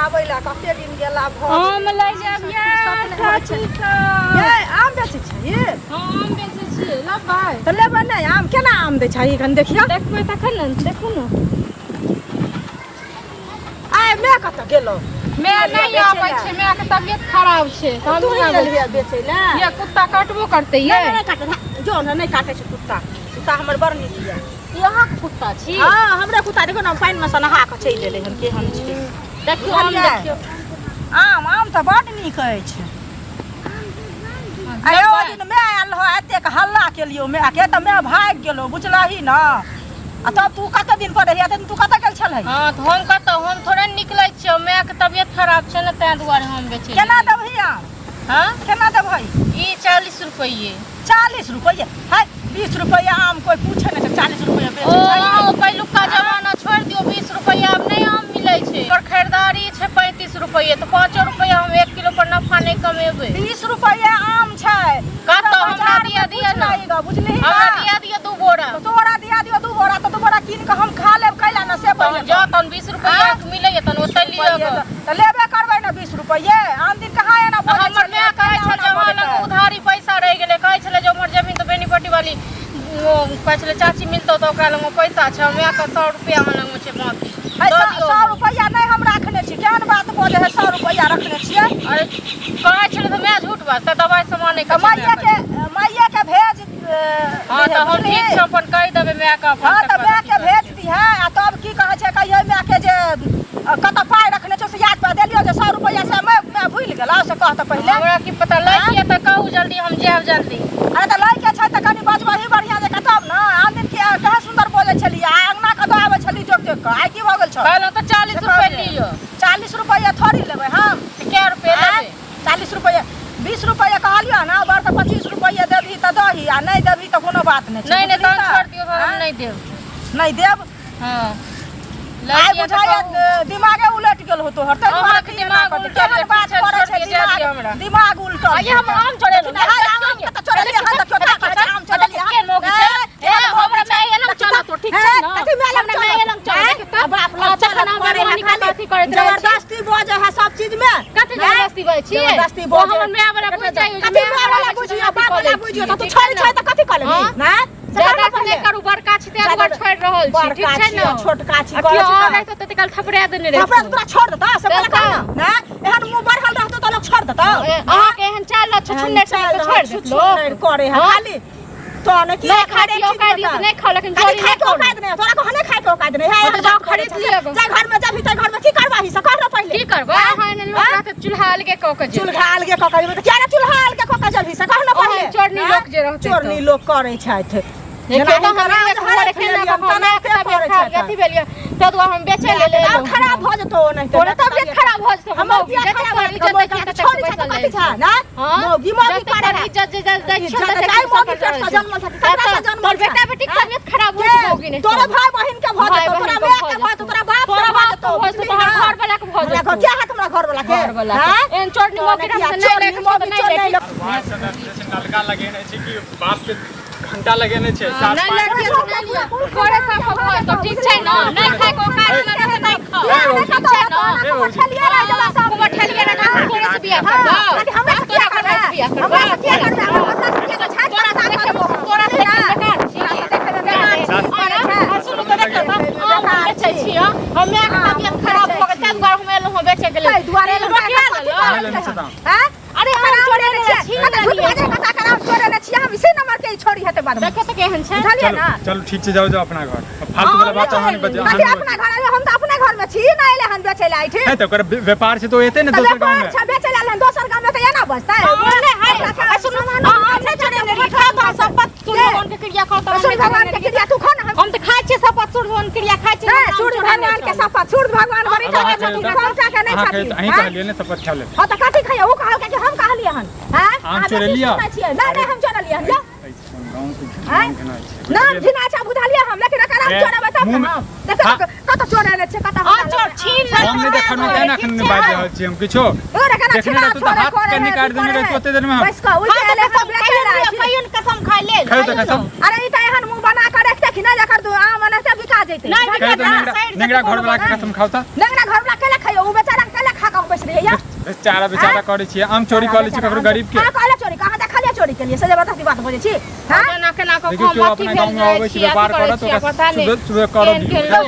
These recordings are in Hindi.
आबैला कते दिन गेला भ हम लै जाब ये आम बेचै छै ये हम बेचै छी लेबै त लेबै नै आम केना आम दै छै कन देखियो देखबै तखन न देखू न आइ मैं कत गेलो मैं नहीं आबै छै मैं के तबियत खराब छै हम तू ही लेलिया बेचै ला ये कुत्ता काटबो करते ये नहीं काटे जो न नहीं काटे छै कुत्ता कुत्ता हमर बड़ नीक ये यहाँ के कुत्ता छी हां हमरे कुत्ता देखो न पानी में से नहा के चलि एलै हन केहन छै देखियो आम देखियो आम आम त बड़ नीक अछि आयो दिन मैं आयल हो एतेक हल्ला केलियो मैं के त मैं भाग गेलो बुझलही न आ तब तू कते दिन पर रहिया तू कत गेल छलही हां त हम कत हम थोड़े निकलै छियै मैं के तबियत खराब छै न तै दुआरे हम बेचै केना देबही आम हां केना देबही ई 40 रुपये 40 रुपये हाय 20 रुपया आम कोई पूछे नहीं 40 रुपया बेचै छै ओ पहिलुका जमाना छोड़ दियो 20 रुपया अब नहीं आम मिलै छै और खरीदारी छै 35 रुपये तो 5 रुपया हम 1 किलो पर नफा नहीं कमेबै 20 रुपया आम छै कत हमरा दिया न बुझली हमरा दिया 2 बोरा तो तोरा दिया दियो 2 बोरा तो 2 बोरा कीन के हम खा लेब कैला न से पहिले जा तन 20 रुपया मिलै तन ओतै लियो त लेबे करबै न 20 रुपये आम दिन कहाँ एना बोलै हमर मैं कहै छै जमाना में उधारी पैसा रह गेलै कहै छले जे हमर जमीन तो बेनीपट्टी वाली कहै छले चाची मिलतो तो ओकरा लग पैसा छै मैं के 100 रुपया हम लग छै बाकी 100 रुपया नहीं हम रखने छी केहन बात बोले है 100 रुपया रखने छियै अरे कहै छले तो मैं झूठ बात त दवाई सामान नहीं मैया के भेज हां त हम ठीक छै अपन कहि देबै मैं का हां त मैं के भेज दी है आ तब की कहै छै कहियो मैं के जे कत पाई रखने छ से याद पा देलियो जे 100 रुपया से मैं भूल गेला से कहत पहिले हमरा की पता लै के त कहू जल्दी हम जेब जल्दी अरे त लै के छै त कनी बजबही बढ़िया जे कतब न आन दिन के कहे सुंदर बोलै छली आ अंगना कत आबै छली जोक जोक के आइ की भ गेल छ कहलो त 40 रुपया लियो 40 रुपया थोड़ी लेबै हम क्या रुपया लेबै 40 रुपया 20 रुपया कहलियो ना बार त 25 रुपया देबही त दही आ नहीं देबही त कोनो बात नहीं नहीं नहीं तन छोड़ दियो हम नहीं देब नहीं देब हां आइ बुझाया दिमागे उलट गेल हो तोहर त दिमाग उलट बात करे छै दिमाग उलट आइ हम आम छोड़े आम त चोरली हन त छोटा का आम चोरली के लोग छै हमरा मैं एलम चला तो ठीक छै न कथि में एलम मैं एलम चला बाप ला चला ना मारे हनी कथि करे जबरदस्ती बोझ है सब चीज में कथि जबरदस्ती बोझ छी जबरदस्ती बोझ हमर मैं वाला बुझ जाई कथि मैं वाला बुझियो बाप वाला बुझियो त तू छोड़ छै त कथि कर लेबी ना ज्यादा नहीं करू बड़का छी ते दुआर छोड़ रहल छी ठीक छै न छोटका छी करे छी और ऐसे त कल थपड़ा देने रे थपड़ा तोरा छोड़ देता से बोला ना एहन मुंह बढ़ल रहतो त लोग छोड़ देता आ के एहन चाल छुछुन्ने छोड़ देत लोग करे है खाली तो ने की खाड़ी औकात नहीं खा लेकिन जोरी खाए के औकात नहीं तोरा को हने खाए के औकात नहीं है तो जाओ खरीद लियो जा घर में जाबी त घर में की करबाही से कर पहिले की करबा हां ने लोग रात चूल्हा अलगे कक जे चूल्हा अलगे कक जे त क्या ना चूल्हा अलगे कक जल्दी से कहना पहिले चोरनी लोग जे रहते चोरनी लोग करे छथि देखियो तो हमरा घर खेलना खाना के खा गति भेलिए तो दुआ हम बेचे ले खराब भ जतो नहीं तो तबियत खराब भ जतो हम जते कर इज्जत के छोड़ कथि था ना मोगी मोगी करे इज्जत इज्जत जाई मोगी के जन्म था ककरा से जन्म तोर बेटा बेटी तबियत खराब हो मोगी ने तोरा भाई बहिन के भ जतो तोरा मां के भ जतो तोरा बाप के भ जतो तोहर घर वाला के भ जतो क्या है तुम्हारा घर वाला के हां एन चोरनी मोगी हम नहीं लेके नहीं नलका लगेने छै कि बाप के घंटा लगेने छै नहीं लड़के करे सब हो तो ठीक छै न नहीं खाए को काज नहीं ठीक छै न ठलिया रे जला सब ठलिया रे तोरे से बियाह कर हमरा से क्या करबा हमरा से क्या करबा हमरा से क्या छाट तोरा से देखे तोरा से बेकार सुनो तो देख बेचे छी हम एक तबियत खराब हो गई तब हम एलो हो बेचे गेले दुआरे हां अरे हम छोड़े ने छी कता कराम छोड़े ने छी हम इसी नंबर के छोड़ी हते बाद में देखे तो केहन छै बुझलिए ना चलो ठीक छै जाओ जाओ अपना घर फालतू वाला बात हम नहीं बजे कथि अपना घर हम तो अपने घर में छी ना एले हन बेचे ला आइठे है तो कर व्यापार से तो एते ने दोसर गांव में अच्छा बेचे ला दोसर गांव में तो एना बचता है बोले हाय सुनो नहीं छोड़े ने खा तो सब पत सूर्य भगवान के क्रिया करता सूर्य भगवान के क्रिया तू खा ना हम तो खाइ छी सब पत सूर्य भगवान क्रिया खाइ छी सूर्य भगवान के सब सूर्य भगवान बड़ी ठाके छथि कौन ठाके नहीं छथि अहीं कहलिए ने सब खा ले हां तो कथि खइया ओ कहल के हम कहलिए हन हां आम चोरे लिया नहीं हम चोरे लिया लो नाम घिना छ बुझलिए हम लेकिन कराम चोरे बता हम देखो कत चोरे ने छ कत हां चोर छीन हम नहीं देखन में केना खन बाज रहल छी हम किछो देखने रहतो तो हाथ के निकाल देने रहतो ओते देर में हम बस का उल्टे ले सब बेचे रहा है कहियो कसम खा ले खाओ तो कसम अरे ई त एहन मुंह बना के रखते कि ना लेकर दो आम ने से बिका जैते कहे तो निंगरा घर वाला के कसम खाओ ता निंगरा घर वाला केला खाइयो उ बेचारा केला रही है बेचारा बेचारा करे छी हम चोरी कर लै छी ककरो गरीब के हां कहले चोरी कहां देखलिए चोरी के लिए से जबरदस्ती बात बोले छी हां ना को देखियो क्यों अपने गांव में आवे छी व्यापार करत तो सुबह सुबह करो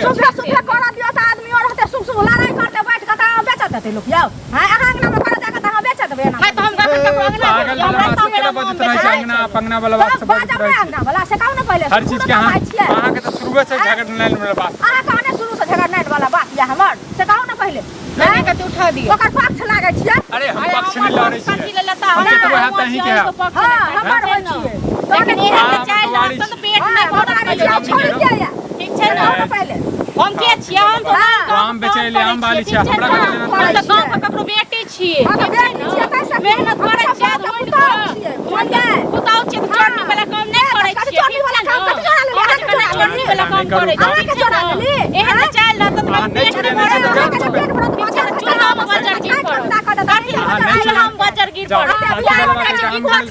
सुबह सुबह कर दियो त आदमी और रहते सुख सुख लड़ाई करते बैठ के त बेचत ते लोग याओ हां अहां अंगना में कर जाके त बेचत बे ना तो हम गठन के अंगना पागल वाला केला बजत रहे छै अंगना पंगना वाला बात सब बजत रहे छै अंगना वाला से कहू ना पहले हर चीज के अहां के तो शुरू से झगड़ नहीं वाला बात अहां कहने शुरू से झगड़ नहीं वाला बात या हमर से कहू ना पहले नहीं के तू उठा दियो ओकर पक्ष लागे छियै अरे हम पक्ष में लड़े छी हम तो वह त ही के हां हमर होय छियै लेकिन एहन के चाय तो पेट नहीं भरत छोड़ के या ठीक छै ना पहले हम के छियै हम तो हम बेचैले हम वाली छी हमरा का हम तो गांव के ककरो बेटी छियै हम बेटी छियै कैसे मेहनत करै छियै ढूंढ के पुताउ छियै चोरनी वाला काम नहीं करै छियै चोरनी वाला काम चोरनी वाला काम करै छियै चोरा लेली एहन चाय ल त पेट नहीं भरत चुनाव बजर गिर पड़त हम बजर गिर पड़त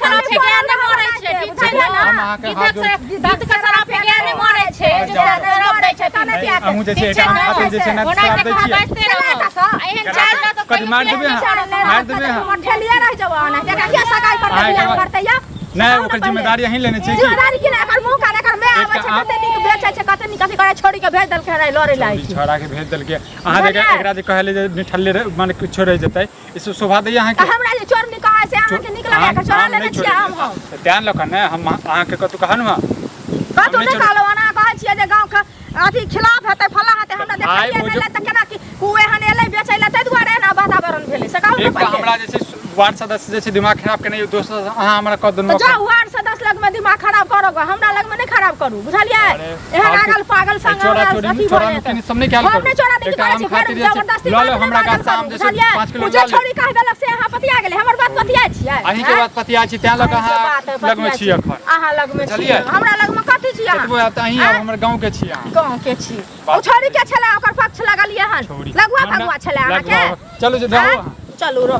खराब के नहीं मरै छै ठीक छै ना हम अहाँ के हाथ गीत के खराब के नहीं मरै छै जे रब दै छै तने के हमहु जे छै एकरा हाथ जे छै ना खराब दै छियै एहन चाय ल त कद मार देबे मार देबे ठेलिए रह जवान है एकरा के सगाई करते या नहीं ओकर जिम्मेदारी यही लेने छी जिम्मेदारी की ना एकर मुंह का एकर मैं आवे छै कते निक बेचै छै कते निक कथि करे छोड़ी के भेज देल के लड़े लाई छोड़ा के भेज देल के अहाँ देख एकरा जे कहले जे निठल्ले माने कुछ रह जतै इसो शोभा दै अहाँ के हमरा जे चोर निकाय से अहाँ के निकला के चोरा लेने छी हम ध्यान रखन ने हम अहाँ के कतु कहन में कतु निकालो ना कहै छियै जे गांव के अथी खिलाफ हेतै फला हेतै हमरा देखलिए भेलै त केना की कुए हन एलै बेचै ला तै दुआरे ना वातावरण भेलै से कहू एक हमरा जे छै वार्ड सदस्य जे छै दिमाग खराब के नहीं दोस्त अहाँ हमरा क दुनू जा वार्ड सदस्य लग में दिमाग खराब करब हमरा लग में नहीं खराब करू बुझलिए एहन आगल पागल संग चोरा चोरी सब नहीं ख्याल हम नहीं चोरा नहीं कहै छी घर जबरदस्ती लो हमरा गाछ से आम जे 5 किलो जे छोड़ी कह देलक से अहाँ पतिया गेलै हमर बात पतिया छियै अहीं के बात पतिया छी त्या लग अहाँ लग में छी अखन अहाँ लग में छी हमरा लग में कथि छी अहाँ एतबो त अहीं हमर गांव के छी अहाँ गांव के छी ओ छोड़ी के छले ओकर पक्ष लगलिए हन लगुआ भगवा छले अहाँ के चलू जे जाओ चलू रो